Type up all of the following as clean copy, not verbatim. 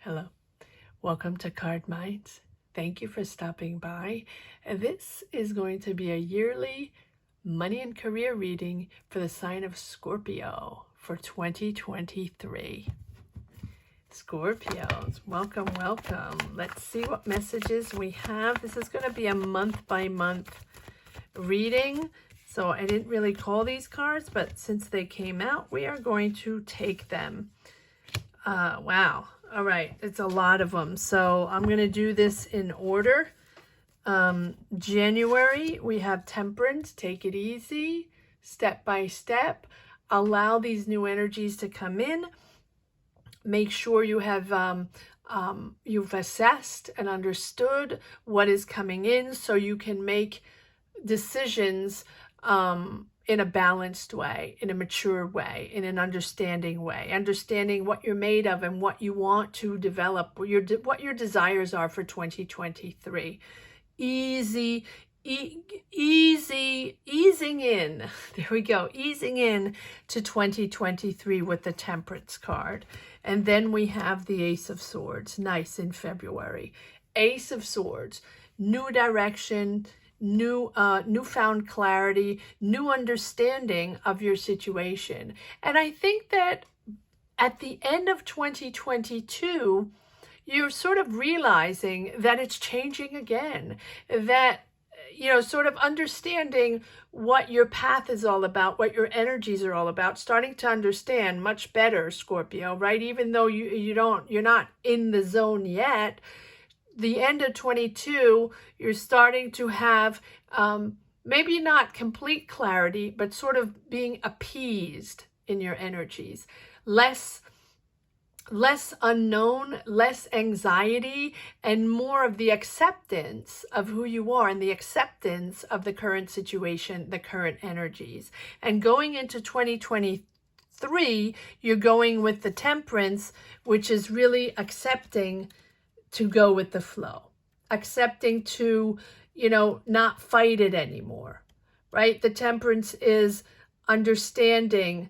Hello, welcome to Card Minds. Thank you for stopping by. This is going to be a yearly money and career reading for the sign of Scorpio for 2023. Scorpios, welcome, welcome. Let's see what messages we have. This is going to be a month-by-month reading. So I didn't really call these cards, but since they came out, we are going to take them. Wow. All right. It's a lot of them. So I'm going to do this in order. January, we have Temperance. Take it easy, step by step. Allow these new energies to come in. Make sure you have you've assessed and understood what is coming in so you can make decisions in a balanced way, in a mature way, in an understanding way, understanding what you're made of and what you want to develop, what your desires are for 2023. Easing in. There we go. Easing in to 2023 with the Temperance card. And then we have the Ace of Swords. Nice in February. Ace of Swords. New direction, newfound clarity, new understanding of your situation. And I think that at the end of 2022, you're sort of realizing that it's changing again, that, sort of understanding what your path is all about, what your energies are all about, starting to understand much better, Scorpio, right? Even though you're not in the zone yet, the end of 22, you're starting to have maybe not complete clarity, but sort of being appeased in your energies. Less unknown, less anxiety, and more of the acceptance of who you are and the acceptance of the current situation, the current energies. And going into 2023, you're going with the Temperance, which is really accepting to go with the flow, accepting to, not fight it anymore, right? The Temperance is understanding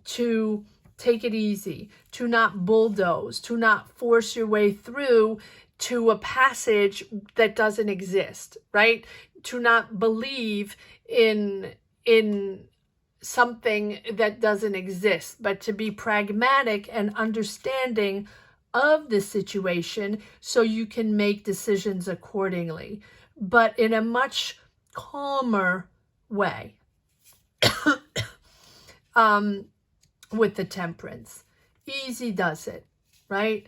to take it easy, to not bulldoze, to not force your way through to a passage that doesn't exist, right? To not believe in something that doesn't exist, but to be pragmatic and understanding of the situation so you can make decisions accordingly, but in a much calmer way. With the Temperance, easy does it, right?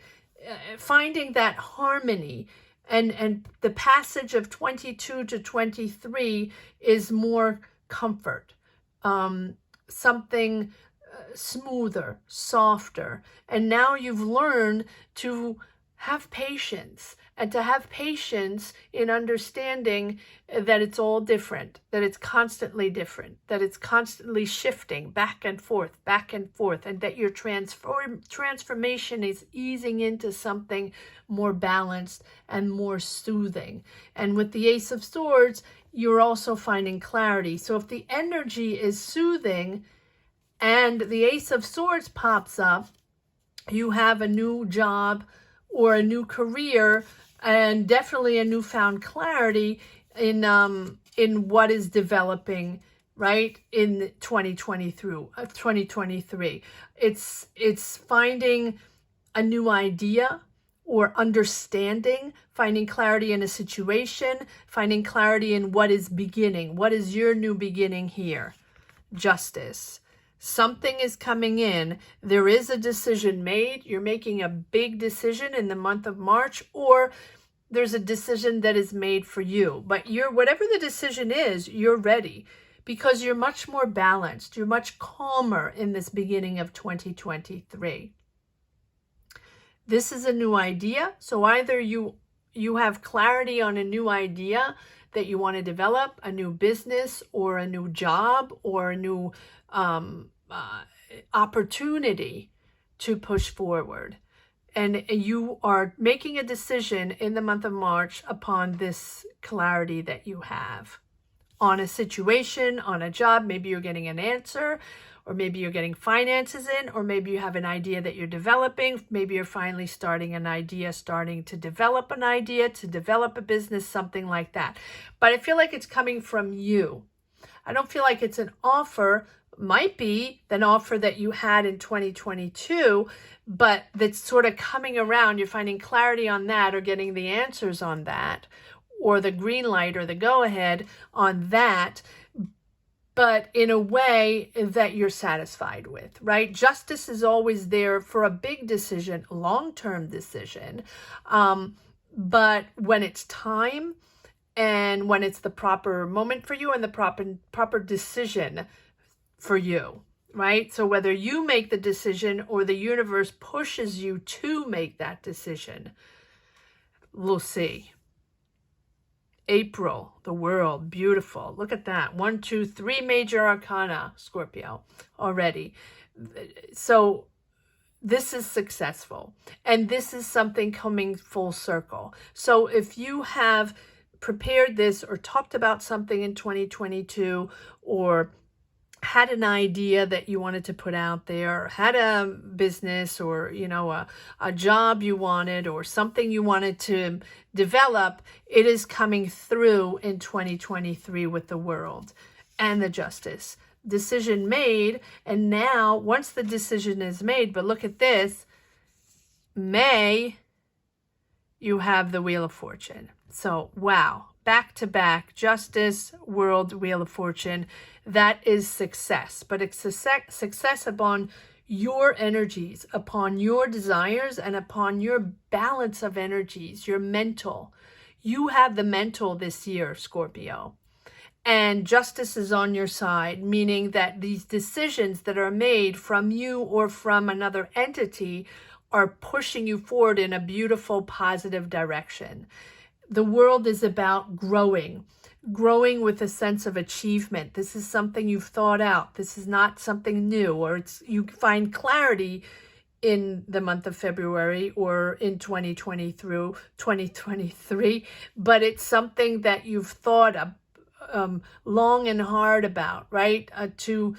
Finding that harmony, and the passage of 22 to 23 is more comfort, something smoother, softer. And now you've learned to have patience, and to have patience in understanding that it's all different, that it's constantly different, that it's constantly shifting back and forth, and that your transformation is easing into something more balanced and more soothing. And with the Ace of Swords, you're also finding clarity. So if the energy is soothing and the Ace of Swords pops up, you have a new job or a new career, and definitely a newfound clarity in what is developing, right, in 2023. It's finding a new idea or understanding, finding clarity in a situation, finding clarity in what is beginning. What is your new beginning here? Justice. Something is coming in. There is a decision made. You're making a big decision in the month of March, or there's a decision that is made for you. But whatever the decision is, you're ready because you're much more balanced. You're much calmer in this beginning of 2023. This is a new idea. So either you have clarity on a new idea that you want to develop, a new business or a new job or a new opportunity to push forward. And you are making a decision in the month of March upon this clarity that you have on a situation, on a job. Maybe you're getting an answer, or maybe you're getting finances in, or maybe you have an idea that you're developing. Maybe you're finally starting an idea, starting to develop an idea, to develop a business, something like that. But I feel like it's coming from you. I don't feel like it's an offer. Might be an offer that you had in 2022, but that's sort of coming around. You're finding clarity on that, or getting the answers on that, or the green light or the go ahead on that, but in a way that you're satisfied with, right? Justice is always there for a big decision, long-term decision. But when it's time, and when it's the proper moment for you, and the proper decision for you, right? So whether you make the decision or the universe pushes you to make that decision, we'll see. April, the world, beautiful. Look at that. 1, 2, 3 major arcana, Scorpio, already. So this is successful. And this is something coming full circle. So if you have prepared this or talked about something in 2022, or had an idea that you wanted to put out there, or had a business, or a job you wanted, or something you wanted to develop, it is coming through in 2023 with the world and the justice. Decision made. And now once the decision is made, but look at this, May, you have the Wheel of Fortune. So wow, back to back, justice, world, Wheel of Fortune. That is success, but it's success upon your energies, upon your desires, and upon your balance of energies, your mental. You have the mental this year, Scorpio. And justice is on your side, meaning that these decisions that are made from you or from another entity are pushing you forward in a beautiful, positive direction. The world is about growing with a sense of achievement. This is something you've thought out. This is not something new, or you find clarity in the month of February or in 2023, but it's something that you've thought long and hard about, right? To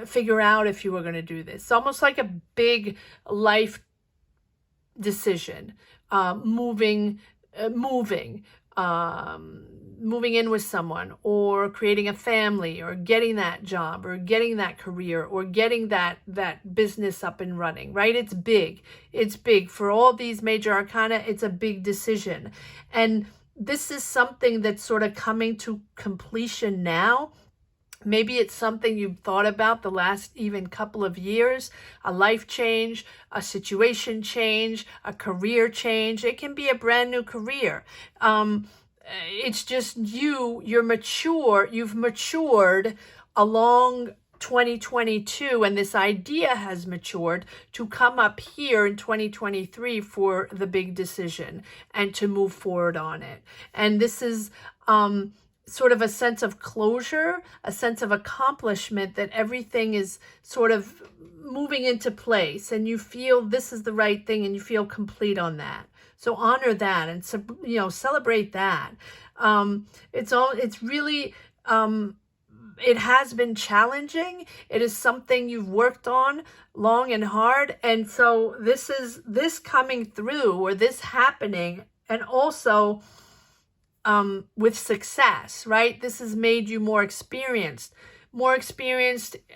figure out if you were going to do this. It's almost like a big life decision, moving in with someone, or creating a family, or getting that job, or getting that career, or getting that business up and running, right? It's big. For all these major arcana, it's a big decision. And this is something that's sort of coming to completion now. Maybe it's something you've thought about the last even couple of years, a life change, a situation change, a career change. It can be a brand new career. It's just you've matured along 2022, and this idea has matured to come up here in 2023 for the big decision and to move forward on it. And this is sort of a sense of closure, a sense of accomplishment, that everything is sort of moving into place, and you feel this is the right thing, and you feel complete on that. So honor that, and celebrate that. It's really it has been challenging. It is something you've worked on long and hard, and so this coming through, or this happening, and also with success, right? This has made you more experienced,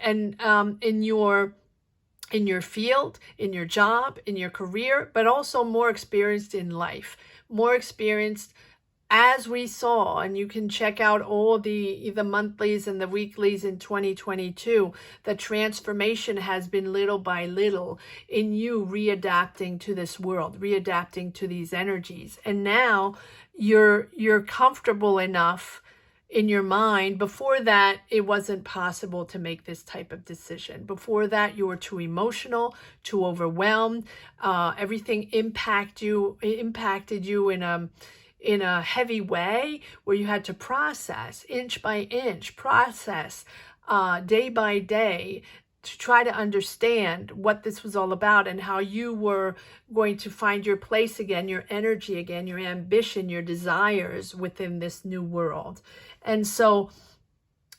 and in your field, in your job, in your career, but also more experienced in life, more experienced, as we saw. And you can check out all the monthlies and the weeklies in 2022. The transformation has been little by little in you readapting to this world, readapting to these energies. And now you're comfortable enough in your mind. Before that, it wasn't possible to make this type of decision. Before that, you were too emotional, too overwhelmed. Everything impacted you in a heavy way, where you had to process inch by inch, day by day, to try to understand what this was all about, and how you were going to find your place again, your energy again, your ambition, your desires within this new world. And so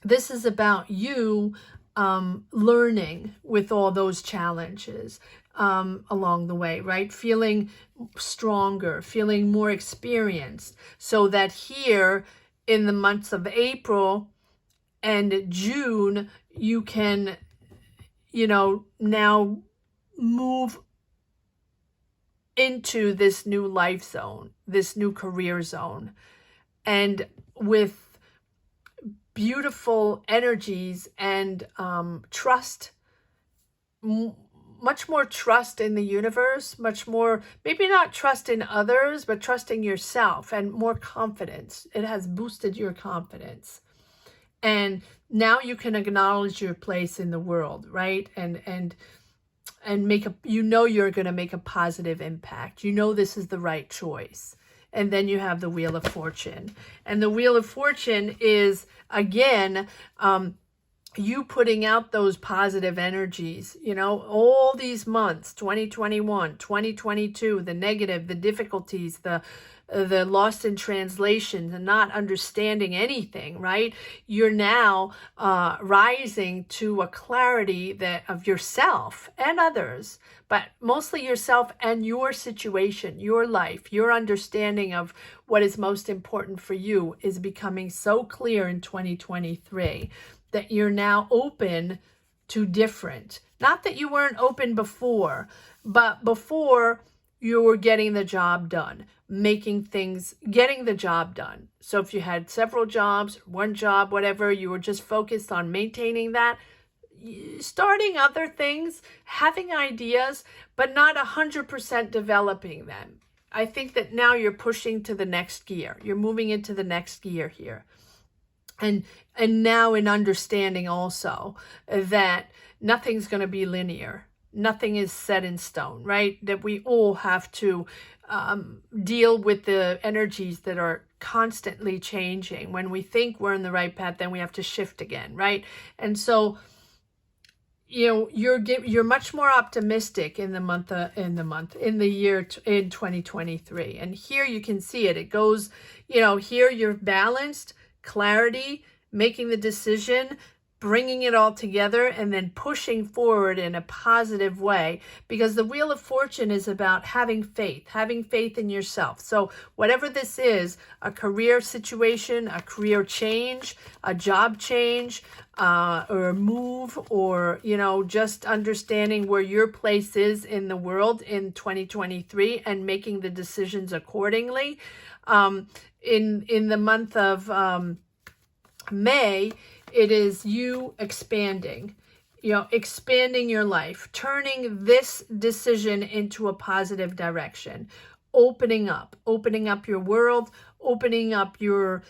this is about you learning with all those challenges along the way, right? Feeling stronger, feeling more experienced, so that here in the months of April and June, you can, now move into this new life zone, this new career zone, and with beautiful energies and trust, much more trust in the universe, much more, maybe not trust in others, but trusting yourself, and more confidence. It has boosted your confidence. And now you can acknowledge your place in the world, right? And make you're going to make a positive impact. This is the right choice. And then you have the Wheel of Fortune. And the Wheel of Fortune is, again, you putting out those positive energies, all these months, 2021, 2022, the negative, the difficulties, the lost in translation, the not understanding anything, right? You're now rising to a clarity of yourself and others, but mostly yourself and your situation, your life, your understanding of what is most important for you is becoming so clear in 2023 that you're now open to different. Not that you weren't open before, but before you were getting the job done, getting the job done. So if you had several jobs, one job, whatever, you were just focused on maintaining that, starting other things, having ideas, but not 100% developing them. I think that now you're pushing to the next gear. You're moving into the next gear here. And now in understanding also that nothing's going to be linear. Nothing is set in stone, right? That we all have to deal with the energies that are constantly changing. When we think we're in the right path, then we have to shift again, right? And so, you're much more optimistic in the year in 2023. And here you can see it. It goes, here you're balanced, clarity, making the decision, bringing it all together, and then pushing forward in a positive way, because the Wheel of Fortune is about having faith in yourself. So whatever this is, a career situation, a career change, a job change, or a move, or, just understanding where your place is in the world in 2023 and making the decisions accordingly. In the month of May, it is you expanding your life, turning this decision into a positive direction, opening up your world, opening up your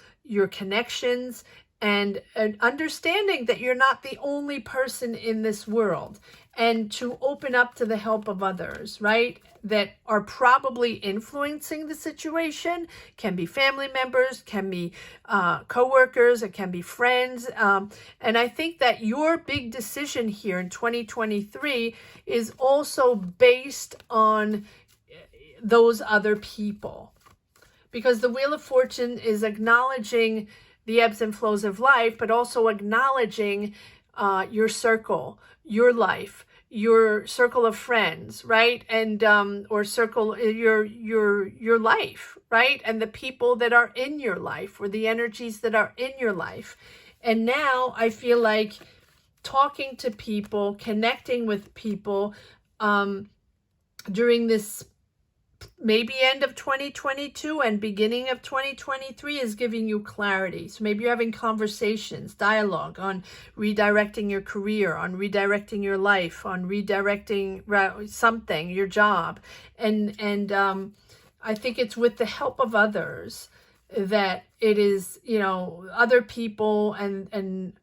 connections, and understanding that you're not the only person in this world, and to open up to the help of others, right? That are probably influencing the situation. Can be family members, can be coworkers, it can be friends. And I think that your big decision here in 2023 is also based on those other people. Because the Wheel of Fortune is acknowledging the ebbs and flows of life, but also acknowledging your circle, your life, your circle of friends, right? And or circle your life, right? And the people that are in your life, or the energies that are in your life. And now I feel like talking to people, connecting with people during this maybe end of 2022 and beginning of 2023 is giving you clarity. So maybe you're having conversations, dialogue on redirecting your career, on redirecting your life, on redirecting something, your job. And I think it's with the help of others that it is, other people and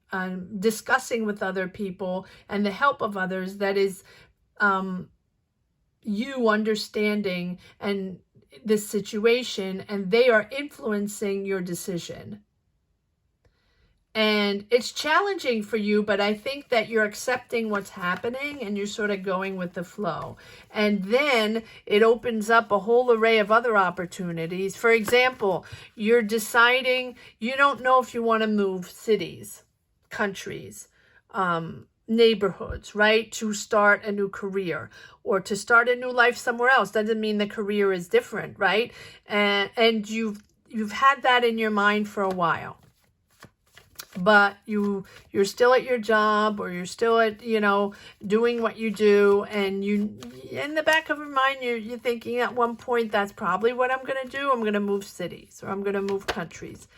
discussing with other people and the help of others that is you understanding and this situation, and they are influencing your decision. And it's challenging for you, but I think that you're accepting what's happening and you're sort of going with the flow. And then it opens up a whole array of other opportunities. For example, you're deciding, you don't know if you want to move cities, countries, neighborhoods, right? To start a new career or to start a new life somewhere else. Doesn't mean the career is different, right? And you've had that in your mind for a while, but you're still at your job, or you're still at, doing what you do, and you, in the back of your mind, you're thinking at one point, that's probably what I'm going to do. I'm going to move cities, or I'm going to move countries.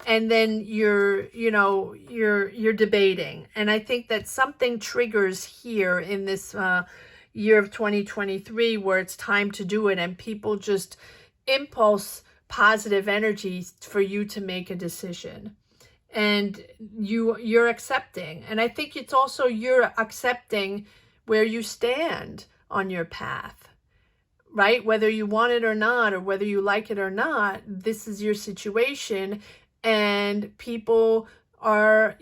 And then you're debating. And I think that something triggers here in this year of 2023 where it's time to do it, and people just impulse positive energy for you to make a decision. And you're accepting. And I think it's also you're accepting where you stand on your path, right? Whether you want it or not, or whether you like it or not, this is your situation. And people are,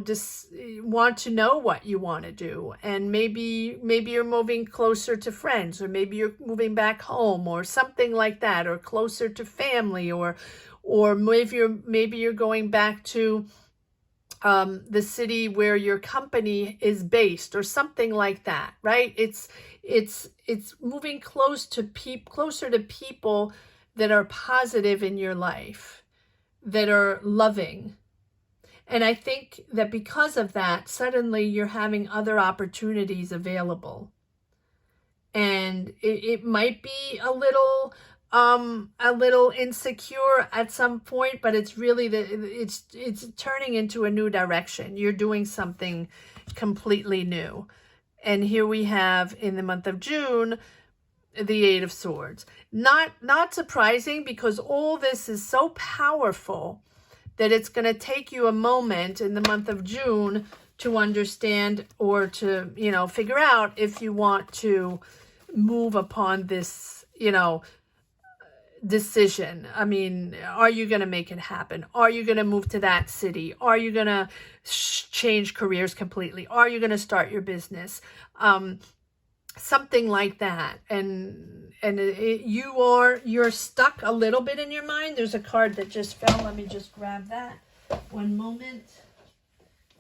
just want to know what you want to do. And maybe you're moving closer to friends, or maybe you're moving back home, or something like that, or closer to family, or maybe you're going back to the city where your company is based, or something like that, right? It's moving closer to people that are positive in your life, that are loving. And I think that because of that, suddenly you're having other opportunities available. And it might be a little insecure at some point, but it's really it's turning into a new direction. You're doing something completely new. And here we have, in the month of June, the Eight of Swords. Not surprising, because all this is so powerful that it's going to take you a moment in the month of June to understand, or to, figure out if you want to move upon this, decision. I mean, are you going to make it happen? Are you going to move to that city? Are you going to change careers completely? Are you going to start your business? Something like that. And you're stuck a little bit in your mind. There's a card that just fell. Let me just grab that. One moment.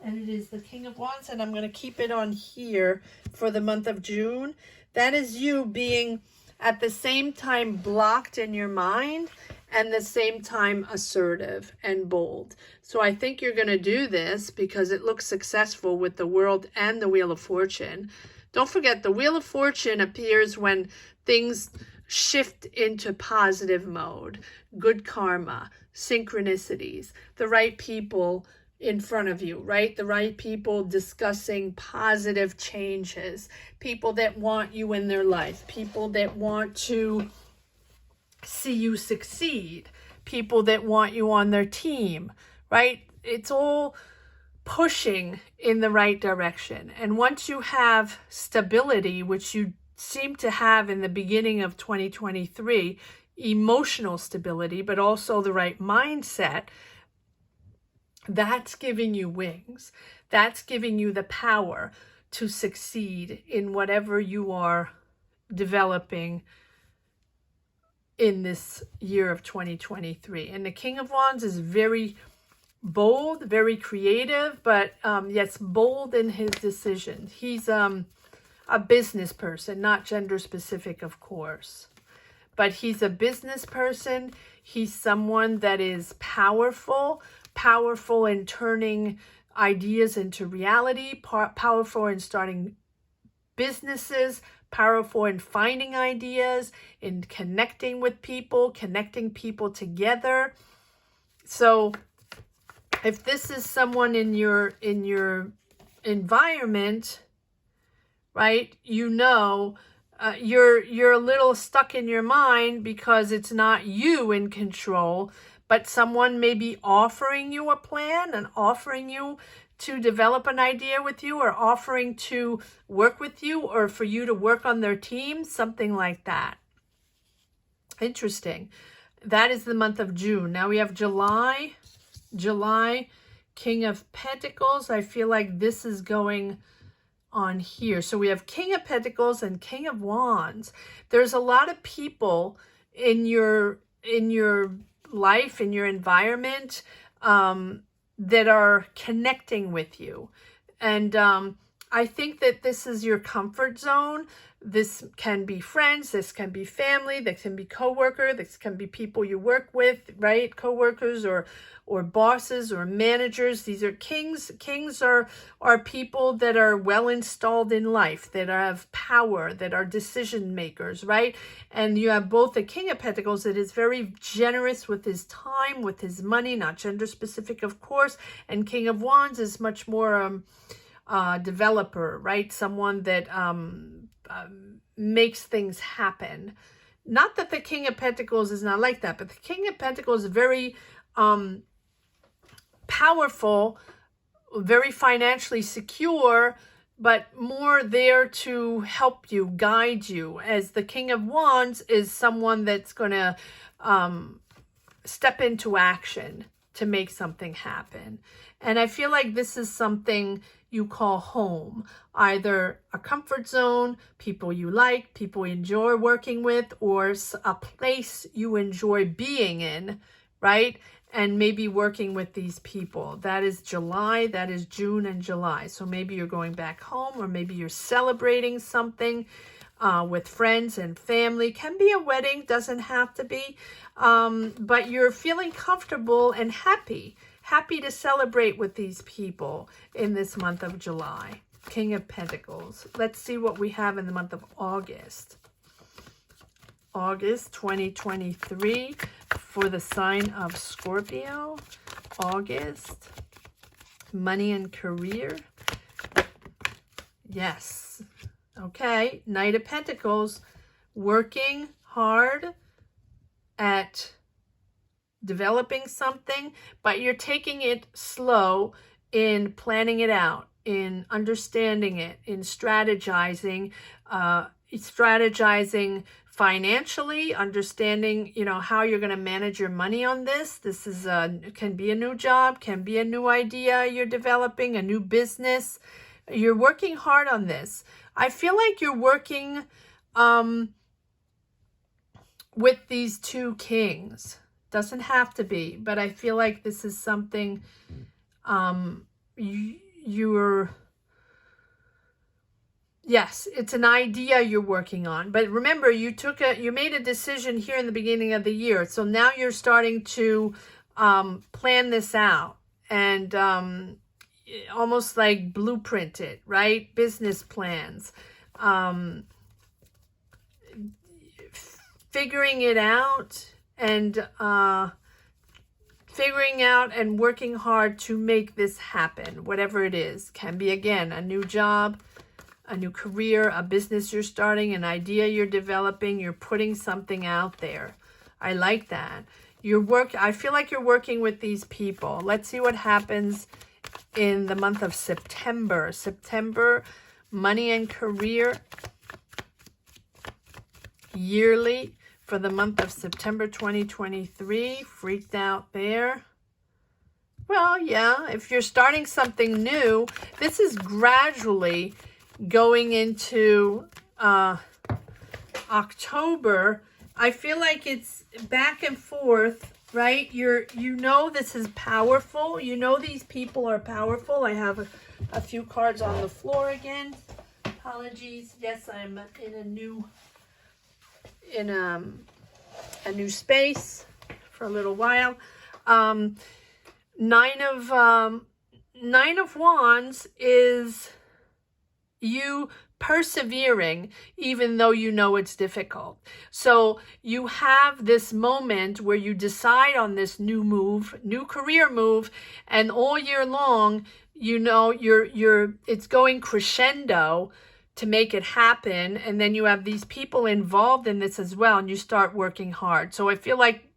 And it is the King of Wands, and I'm going to keep it on here for the month of June. That is you being at the same time blocked in your mind, and the same time assertive and bold. So I think you're going to do this because it looks successful with the World and the Wheel of Fortune. Don't forget, the Wheel of Fortune appears when things shift into positive mode, good karma, synchronicities, the right people in front of you, right? The right people discussing positive changes, people that want you in their life, people that want to see you succeed, people that want you on their team, right? It's all pushing in the right direction. And once you have stability, which you seem to have in the beginning of 2023, emotional stability, but also the right mindset, that's giving you wings. That's giving you the power to succeed in whatever you are developing in this year of 2023. And the King of Wands is very bold, very creative, but yes, bold in his decisions. He's a business person, not gender specific, of course. But he's a business person. He's someone that is powerful in turning ideas into reality, powerful in starting businesses, powerful in finding ideas, in connecting with people, connecting people together. So if this is someone in your environment, right, you're a little stuck in your mind because it's not you in control, but someone may be offering you a plan and offering you to develop an idea with you, or offering to work with you, or for you to work on their team, something like that. Interesting. That is the month of June. Now we have July, King of Pentacles. I feel like this is going on here. So we have King of Pentacles and King of Wands. There's a lot of people in your life, in your environment, that are connecting with you. And I think that this is your comfort zone. This can be friends, this can be family, this can be coworker, this can be people you work with, right? Coworkers or bosses or managers. These are kings. Kings are people that are well installed in life, that have power, that are decision makers, right? And you have both the King of Pentacles that is very generous with his time, with his money, not gender specific, of course, and King of Wands is much more developer, right? Someone that makes things happen. Not that the King of Pentacles is not like that, but the King of Pentacles is very powerful, very financially secure, but more there to help you, guide you. As the King of Wands is someone that's going to step into action to make something happen. And I feel like this is something you call home, either a comfort zone, people you like, people you enjoy working with, or a place you enjoy being in, right? And maybe working with these people. That is July, that is June and July. So maybe you're going back home, or maybe you're celebrating something with friends and family. Can be a wedding, doesn't have to be. But you're feeling comfortable and happy to celebrate with these people in this month of July. King of Pentacles. Let's see what we have in the month of August. August 2023 for the sign of Scorpio. August. Money and career. Yes. Okay. Knight of Pentacles. Working hard at developing something, but you're taking it slow in planning it out, in understanding it, in strategizing financially, understanding, how you're going to manage your money on this. This is can be a new job, can be a new idea you're developing, a new business. You're working hard on this. I feel like you're working with these two kings. Doesn't have to be, but I feel like this is something yes, it's an idea you're working on. But remember, you made a decision here in the beginning of the year. So now you're starting to plan this out and almost like blueprint it, right? Business plans. Figuring it out and working hard to make this happen, whatever it is. Can be, again, a new job, a new career, a business you're starting, an idea you're developing. You're putting something out there. I like that. I feel like you're working with these people. Let's see what happens in the month of September. September, money and career. Yearly. For the month of September 2023, freaked out there. Well, yeah, if you're starting something new, this is gradually going into October. I feel like it's back and forth, right? This is powerful. These people are powerful. I have a few cards on the floor again. Apologies. Yes, I'm in a new space for a little while. Nine of Wands is you persevering even though you know it's difficult. So you have this moment where you decide on this new career move, and all year long, it's going crescendo to make it happen. And then you have these people involved in this as well, and you start working hard. So I feel like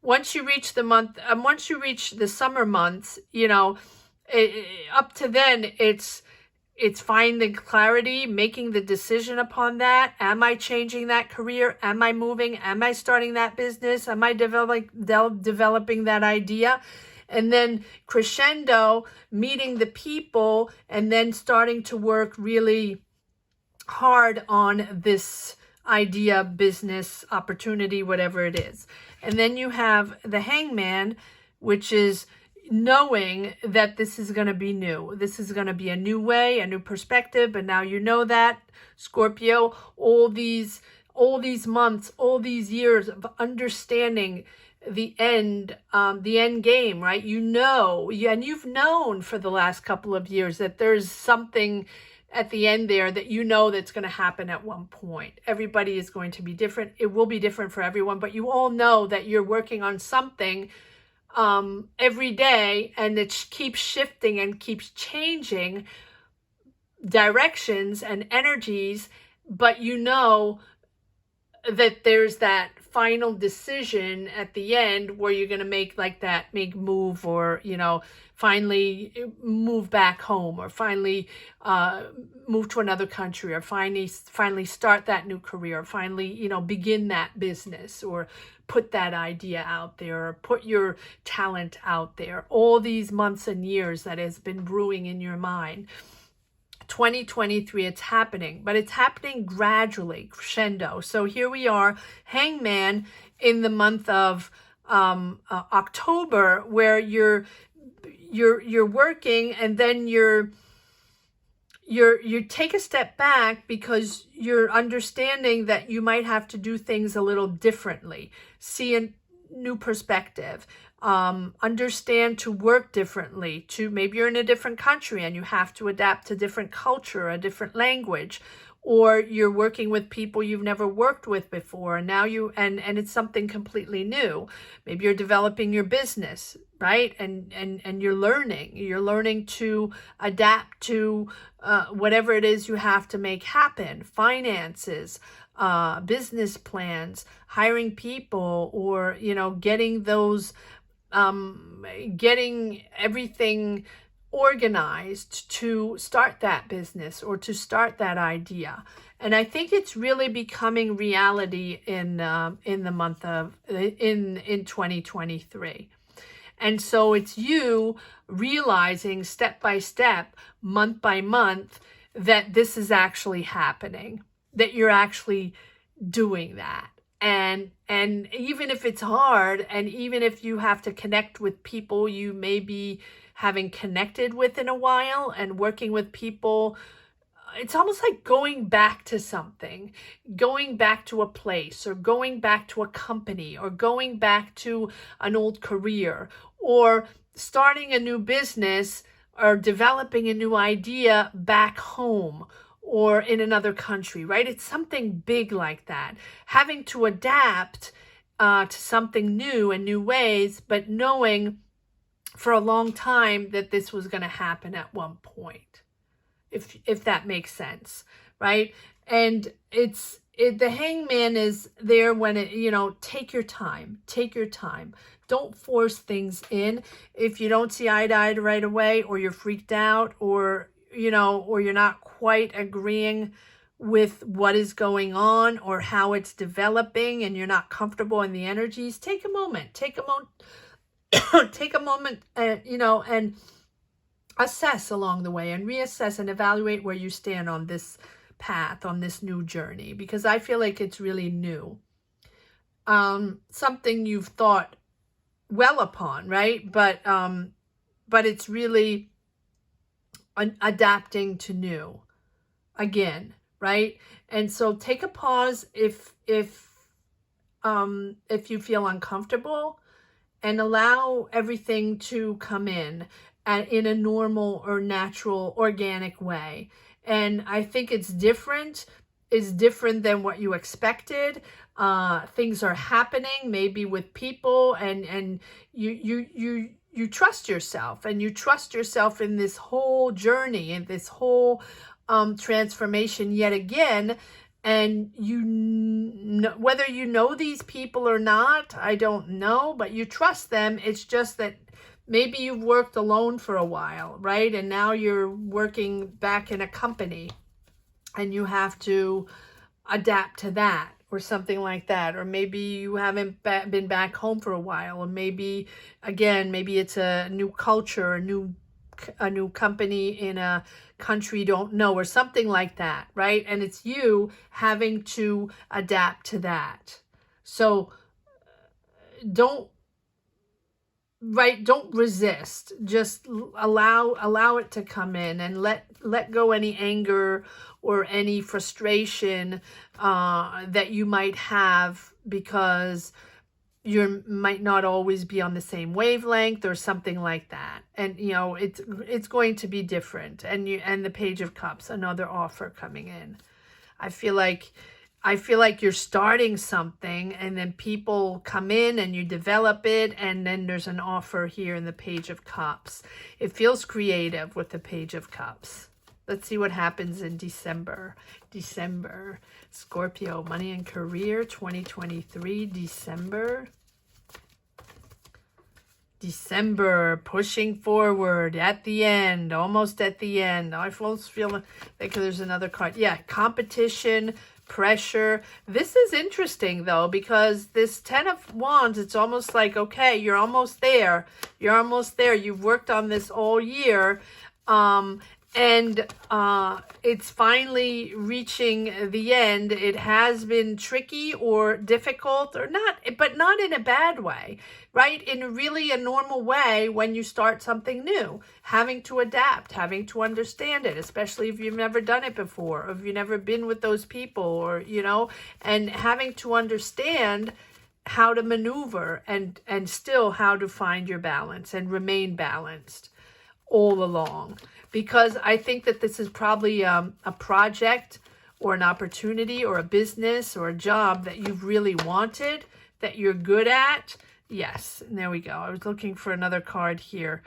once you reach the summer months, up to then it's finding clarity, making the decision upon that. Am I changing that career? Am I moving? Am I starting that business? Am I developing that idea? And then crescendo, meeting the people, and then starting to work really hard on this idea, business, opportunity, whatever it is. And then you have the Hangman, which is knowing that this is going to be new. This is going to be a new way, a new perspective. But now you know that, Scorpio, all these months, all these years of understanding the end game, right? You know, and you've known for the last couple of years that there's something at the end there that you know that's going to happen at one point. Everybody is going to be different. It will be different for everyone, but you all know that you're working on something every day, and it keeps shifting and keeps changing directions and energies, but you know that there's that final decision at the end where you're going to make move, or, you know, finally move back home, or finally move to another country, or finally start that new career, or finally, you know, begin that business, or put that idea out there, or put your talent out there. All these months and years that has been brewing in your mind. 2023, it's happening, but it's happening gradually, crescendo. So here we are, Hangman, in the month of October, where you're working, and then you take a step back because you're understanding that you might have to do things a little differently, see a new perspective, understand to work differently, to maybe you're in a different country and you have to adapt to different culture, a different language, or you're working with people you've never worked with before, and now and it's something completely new. Maybe you're developing your business, right? And you're learning to adapt to whatever it is you have to make happen, finances, business plans, hiring people, or, you know, getting those getting everything organized to start that business or to start that idea. And I think it's really becoming reality in the month of in 2023. And so it's you realizing step by step, month by month, that this is actually happening, that you're actually doing that. And even if it's hard, and even if you have to connect with people you maybe haven't connected with in a while, and working with people, it's almost like going back to something, going back to a place, or going back to a company, or going back to an old career, or starting a new business, or developing a new idea back home or in another country, right? It's something big like that. Having to adapt to something new and new ways, but knowing for a long time that this was going to happen at one point, if that makes sense, right? And the Hangman is there when it, you know, take your time. Don't force things in. If you don't see eye to eye right away, or you're freaked out, or, you know, or you're not quite agreeing with what is going on or how it's developing, and you're not comfortable in the energies, take a moment, take a moment, you know, and assess along the way, and reassess and evaluate where you stand on this path, on this new journey, because I feel like it's really new. Something you've thought well upon, right? But it's really adapting to new again, right? And so take a pause if you feel uncomfortable, and allow everything to come in a normal or natural, organic way. And I think it's different than what you expected. Things are happening, maybe with people, and you trust yourself, and you trust yourself in this whole journey, and this whole transformation yet again. And you know, whether you know these people or not, I don't know, but you trust them. It's just that maybe you've worked alone for a while, right? And now you're working back in a company, and you have to adapt to that, or something like that. Or maybe you haven't been back home for a while, or maybe, again, maybe it's a new culture, a new company in a country you don't know, or something like that, right? And it's you having to adapt to that. So don't right, don't resist. Just allow it to come in, and let go any anger or any frustration that you might have, because you might not always be on the same wavelength or something like that. And it's going to be different. And the Page of Cups, another offer coming in. I feel like you're starting something, and then people come in and you develop it, and then there's an offer here in the Page of Cups. It feels creative with the Page of Cups. Let's see what happens in December. December, Scorpio, money and career, 2023, December. December, pushing forward at the end, almost at the end. I almost feel like there's another card. Yeah, competition, pressure. This is interesting though, because this 10 of Wands, it's almost like, okay, you're almost there. You're almost there. You've worked on this all year. And it's finally reaching the end. It has been tricky or difficult, or not, but not in a bad way, right? In really a normal way when you start something new, having to adapt, having to understand it, especially if you've never done it before, or if you've never been with those people, or, and having to understand how to maneuver and still how to find your balance and remain balanced all along. Because I think that this is probably a project or an opportunity or a business or a job that you've really wanted, that you're good at. Yes, and there we go. I was looking for another card here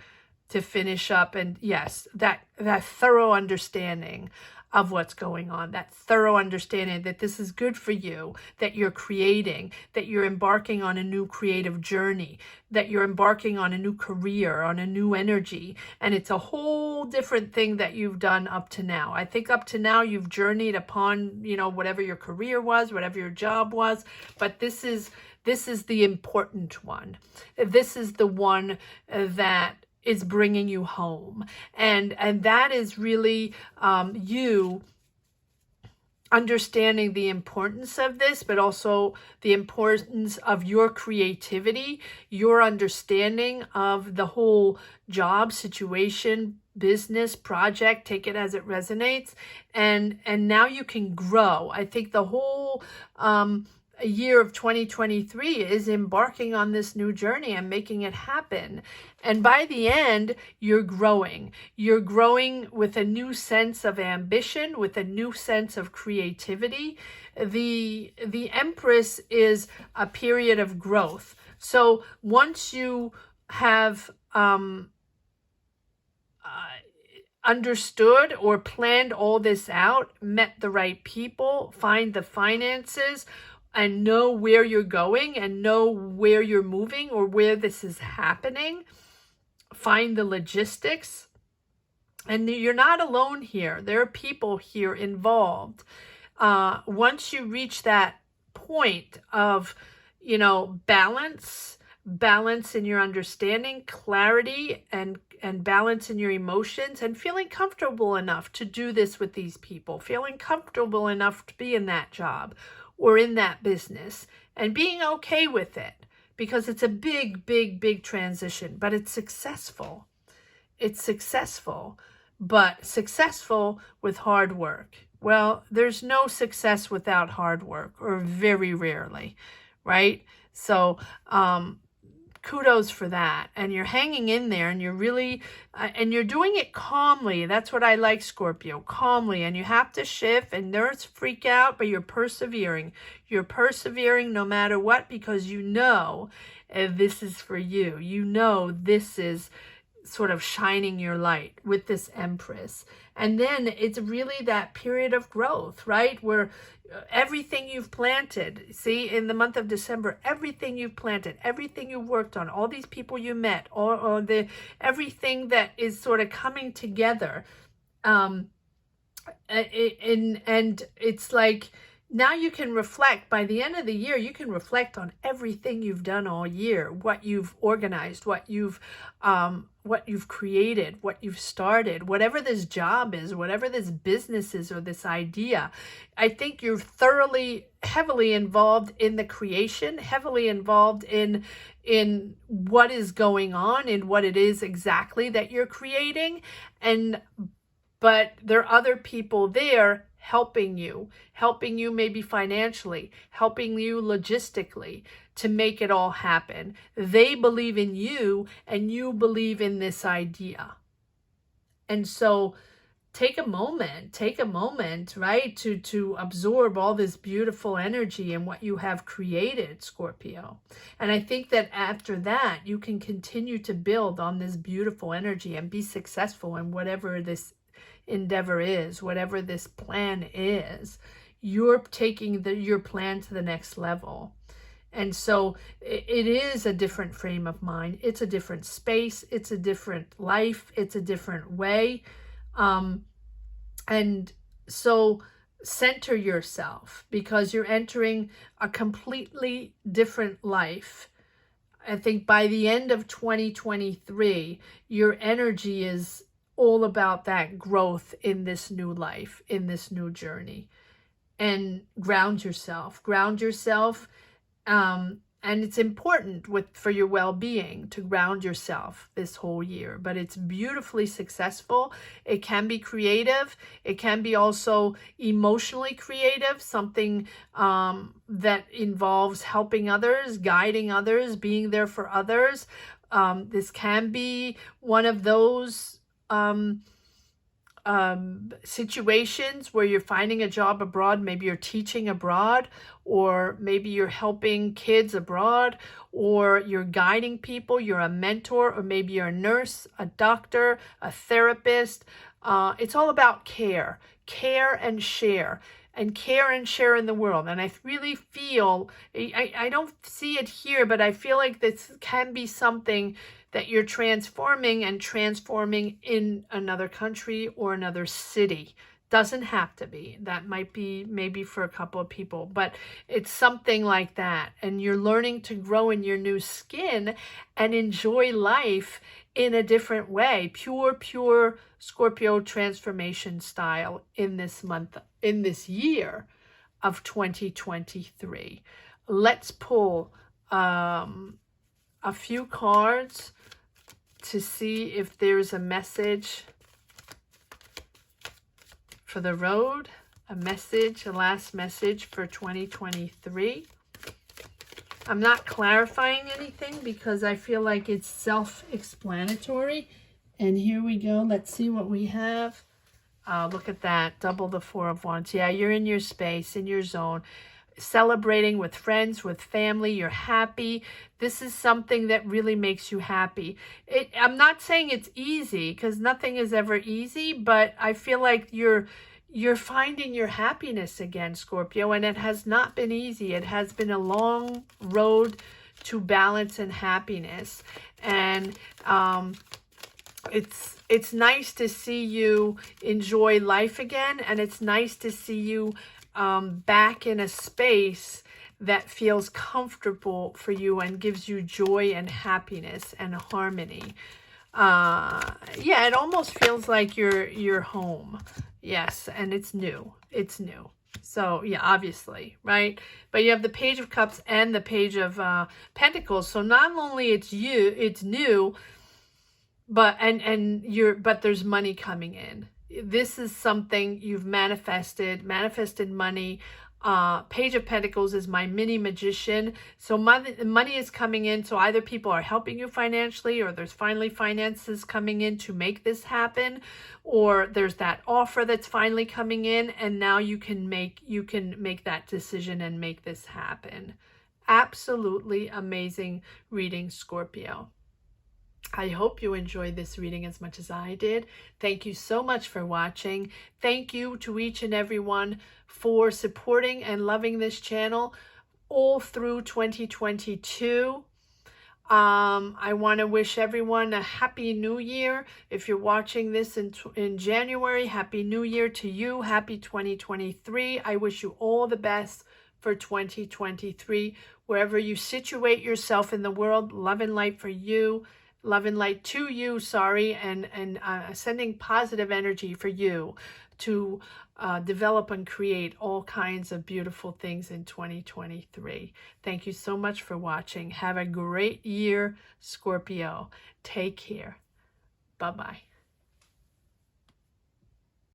to finish up. And yes, that thorough understanding of what's going on, that thorough understanding that this is good for you, that you're creating, that you're embarking on a new creative journey, that you're embarking on a new career, on a new energy. And it's a whole different thing that you've done up to now. I think up to now you've journeyed upon, whatever your career was, whatever your job was, but this is the important one. This is the one that is bringing you home. And that is really you understanding the importance of this, but also the importance of your creativity, your understanding of the whole job situation, business, project, take it as it resonates. And now you can grow. I think the whole year of 2023 is embarking on this new journey and making it happen. And by the end, you're growing. You're growing with a new sense of ambition, with a new sense of creativity. The Empress is a period of growth. So once you have understood or planned all this out, met the right people, find the finances, and know where you're going and know where you're moving or where this is happening, find the logistics. And you're not alone here. There are people here involved. Once you reach that point of, balance in your understanding, clarity, and balance in your emotions, and feeling comfortable enough to do this with these people, feeling comfortable enough to be in that job or in that business, and being okay with it, because it's a big, big, big transition, but it's successful. It's successful, but successful with hard work. Well, there's no success without hard work, or very rarely, right? So, kudos for that. And you're hanging in there, and you're really, and you're doing it calmly. That's what I like, Scorpio, calmly. And you have to shift, and nerves freak out, but you're persevering. You're persevering no matter what, because this is for you. This is sort of shining your light with this Empress. And then it's really that period of growth, right? Where everything you've planted, see, in the month of December, everything you've planted, everything you've worked on, all these people you met, or everything that is sort of coming together. And it's like now you can reflect. By the end of the year, you can reflect on everything you've done all year, what you've organized, what you've created, what you've started, whatever this job is, whatever this business is, or this idea. I think you're heavily involved in the creation, heavily involved in what is going on, in what it is exactly that you're creating. But there are other people there helping you maybe financially, helping you logistically to make it all happen. They believe in you and you believe in this idea. And so take a moment, right, to absorb all this beautiful energy and what you have created, Scorpio. And I think that after that, you can continue to build on this beautiful energy and be successful in whatever this endeavor is, whatever this plan is. You're taking your plan to the next level. And so it is a different frame of mind. It's a different space. It's a different life. It's a different way. And so center yourself, because you're entering a completely different life. I think by the end of 2023, your energy is all about that growth in this new life, in this new journey. And ground yourself. And it's important for your well-being to ground yourself this whole year. But it's beautifully successful. It can be creative. It can be also emotionally creative, something that involves helping others, guiding others, being there for others. This can be one of those situations where you're finding a job abroad. Maybe you're teaching abroad, or maybe you're helping kids abroad, or you're guiding people, you're a mentor, or maybe you're a nurse, a doctor, a therapist. It's all about care and share. And care and share in the world. And I really feel, I don't see it here, but I feel like this can be something that you're transforming in another country or another city. Doesn't have to be. That might be maybe for a couple of people, but it's something like that. And you're learning to grow in your new skin and enjoy life in a different way. Pure Scorpio transformation style in this month, in this year of 2023. Let's pull a few cards to see if there's a message for the road, a last message for 2023. I'm not clarifying anything because I feel like it's self-explanatory. And here we go. Let's see what we have. Look at that. Double the Four of Wands. Yeah, you're in your space, in your zone, celebrating with friends, with family. You're happy. This is something that really makes you happy. I'm not saying it's easy, because nothing is ever easy, but I feel like you're finding your happiness again, Scorpio, and it has not been easy. It has been a long road to balance and happiness. And it's nice to see you enjoy life again, and it's nice to see you back in a space that feels comfortable for you and gives you joy and happiness and harmony. Yeah, it almost feels like you're home. Yes, and it's new. So yeah, obviously, right? But you have the Page of Cups and the Page of Pentacles. So not only it's new, but but there's money coming in. This is something you've manifested money. Page of Pentacles is my mini magician. So money is coming in. So either people are helping you financially, or there's finally finances coming in to make this happen, or there's that offer that's finally coming in, and now you can make that decision and make this happen. Absolutely amazing reading, Scorpio. I hope you enjoyed this reading as much as I did. Thank you so much for watching. Thank you to each and everyone for supporting and loving this channel all through 2022. I want to wish everyone a happy new year. If you're watching this in January, happy new year to you. Happy 2023. I wish you all the best for 2023. Wherever you situate yourself in the world, love and light for you. Love and light to you, sorry, and sending positive energy for you to develop and create all kinds of beautiful things in 2023. Thank you so much for watching. Have a great year, Scorpio. Take care. Bye-bye.